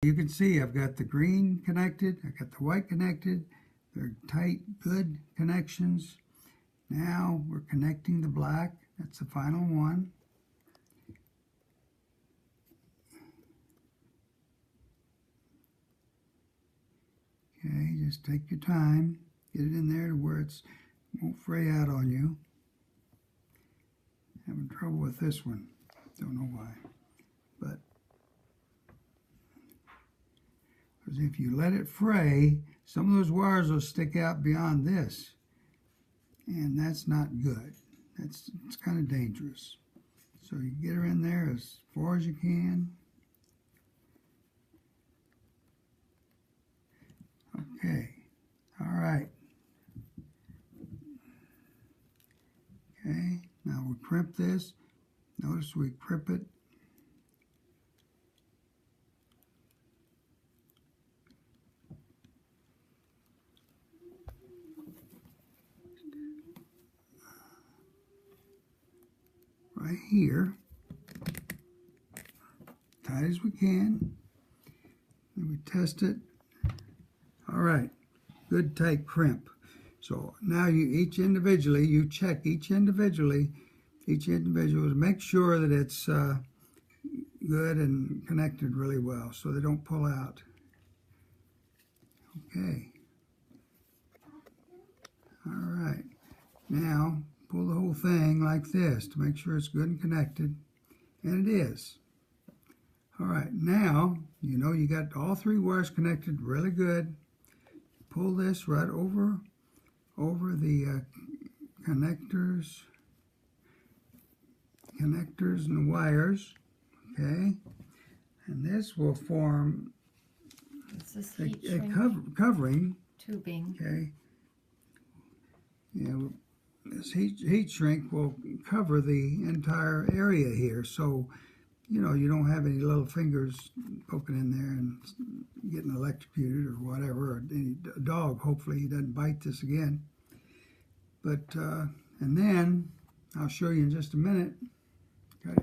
You can see I've got the green connected, I've got the white connected. They're tight, good connections. Now we're connecting the black. That's the final one. Okay, just take your time. Get it in there to where it won't fray out on you. Having trouble with this one. Don't know why. But because if you let it fray, some of those wires will stick out beyond this. And that's not good. It's kind of dangerous. So you get her in there as far as you can. Okay. All right. Okay. Now we crimp this. Notice we crimp it. Right here, tight as we can, and we test it. All right, good tight crimp. So now you check each individually to make sure that it's good and connected really well, so they don't pull out. Okay. All right, now pull the whole thing like this to make sure it's good and connected, and it is. All right, now you know you got all three wires connected really good. Pull this right over the connectors and the wires, okay? And this will form a covering. Tubing. Okay. Yeah. This heat shrink will cover the entire area here, so you know you don't have any little fingers poking in there and getting electrocuted or whatever. Or any dog, hopefully he doesn't bite this again. But and then I'll show you in just a minute. Okay.